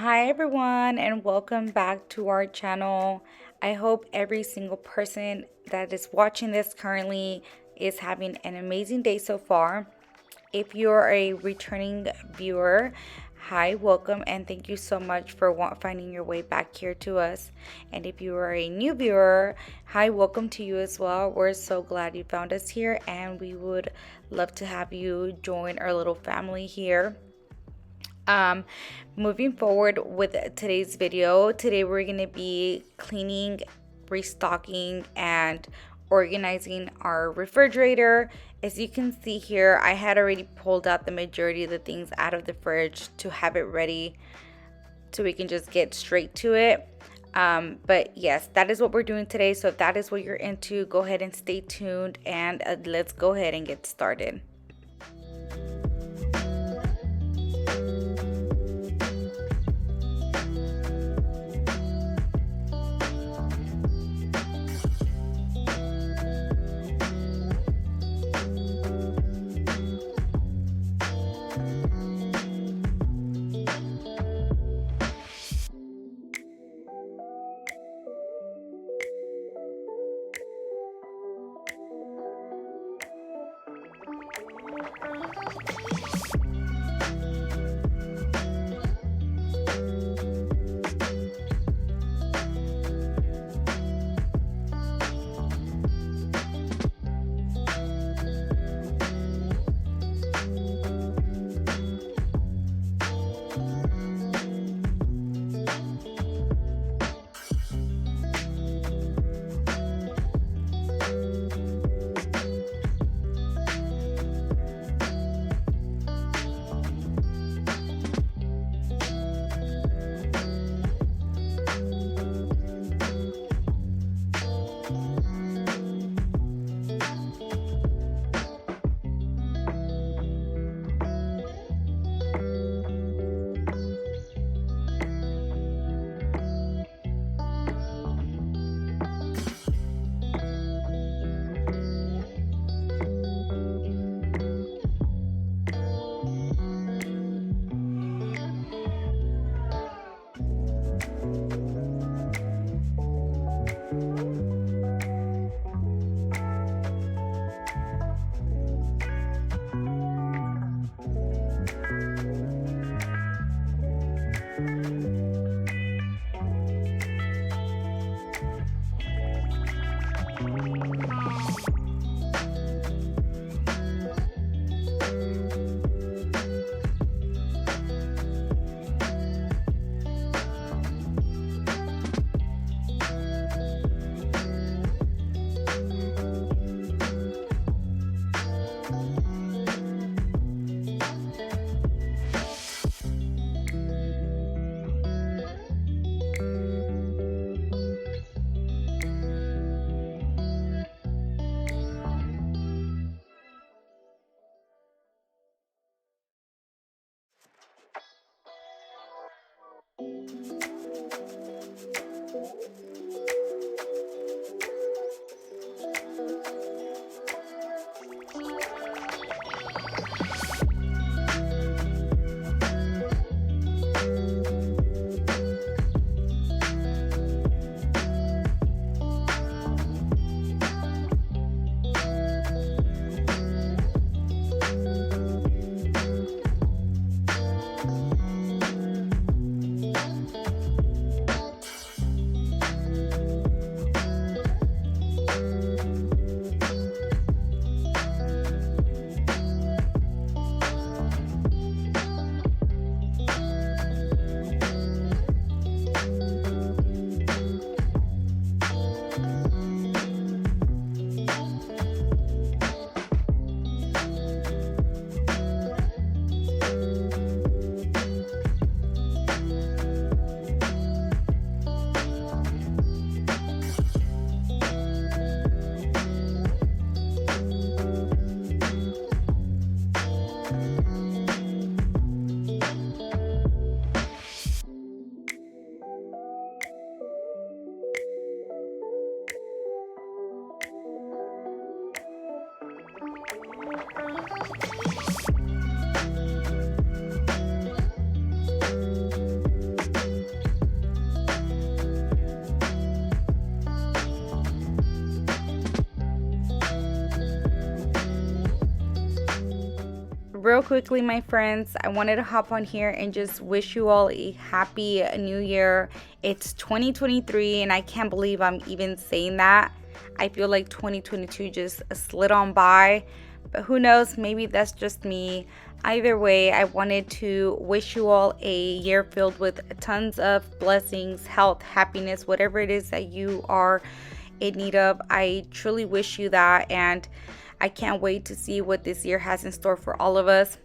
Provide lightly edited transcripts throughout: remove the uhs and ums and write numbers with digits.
Hi everyone and welcome back to our channel. I hope every single person that is watching this currently is having an amazing day so far. If you're a returning viewer, hi, welcome, and thank you so much for finding your way back here to us. And if you are a new viewer, hi, welcome to you as well. We're so glad you found us here, and we would love to have you join our little family here. Um, Moving forward with today's video, today we're going to be cleaning, restocking, and organizing our refrigerator. As you can see here, I had already pulled out the majority of the things out of the fridge to have it ready so we can just get straight to it. But yes, that is what we're doing today. So if that is what you're into, go ahead and stay tuned and let's go ahead and get started. real quickly, my friends, I wanted to hop on here and just wish you all a happy new year. It's 2023 and I can't believe I'm even saying that. I feel like 2022 just slid on by, but who knows, maybe that's just me. Either way, I wanted to wish you all a year filled with tons of blessings, health, happiness, whatever it is that you are in need of. I truly wish you that, and I can't wait to see what this year has in store for all of us.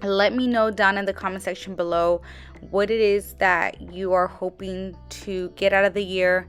Let me know down in the comment section below what it is that you are hoping to get out of the year.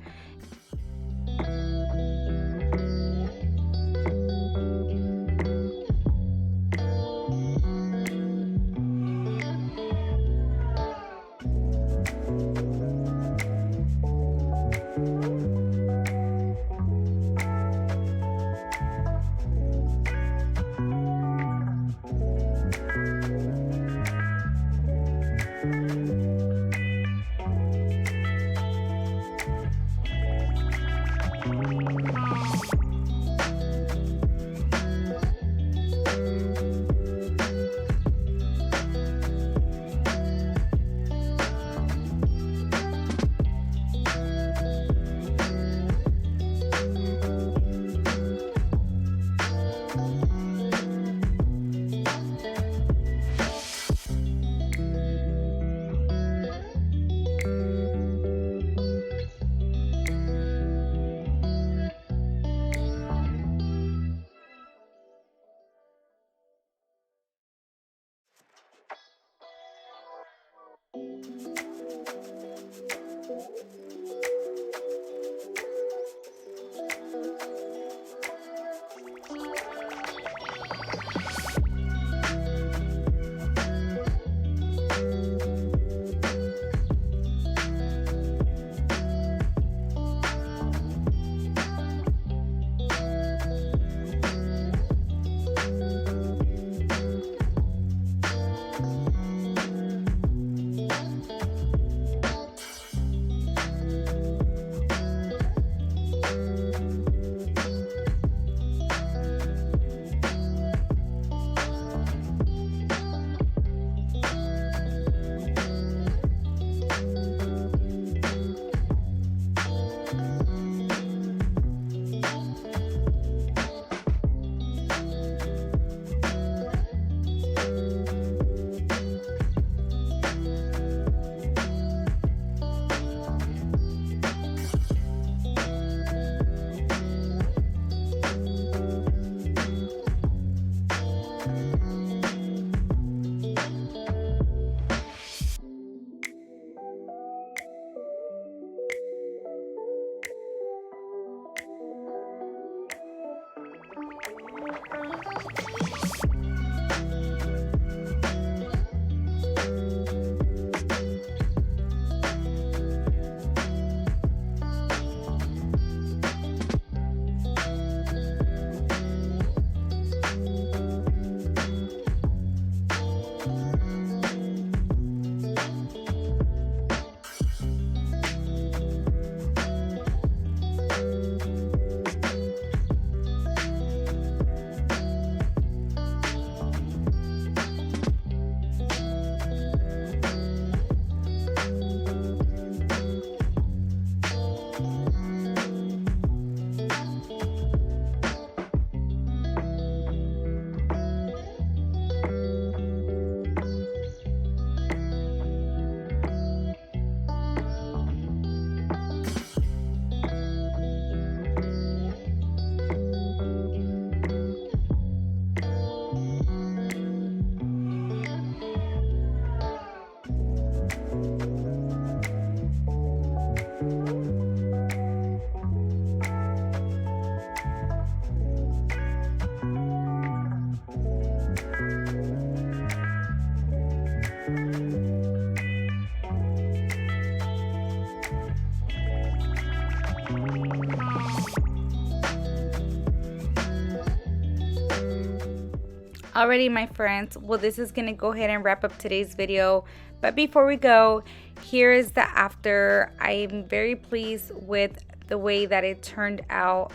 Alrighty, my friends, well, this is gonna go ahead and wrap up today's video, but before we go, here is the after. I'm very pleased with the way that it turned out.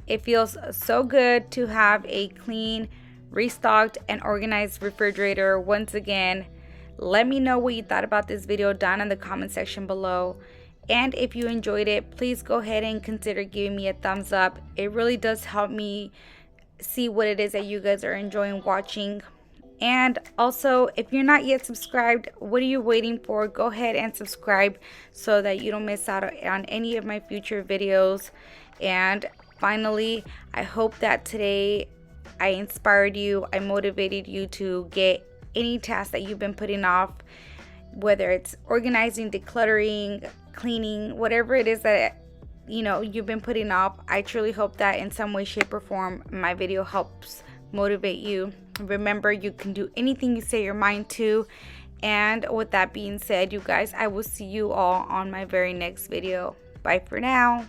It feels so good to have a clean, restocked and organized refrigerator. Once again, let me know what you thought about this video down in the comment section below. And if you enjoyed it, please go ahead and consider giving me a thumbs up. It really does help me see what it is that you guys are enjoying watching. And also, if you're not yet subscribed, what are you waiting for? Go ahead and subscribe so that you don't miss out on any of my future videos. And finally, I hope that today I inspired you, I motivated you to get any task that you've been putting off, whether it's organizing, decluttering, cleaning, whatever it is that you've been putting off. I truly hope that in some way, shape, or form my video helps motivate you. Remember, you can do anything you say your mind to. And with that being said, you guys, I will see you all on my very next video. Bye for now.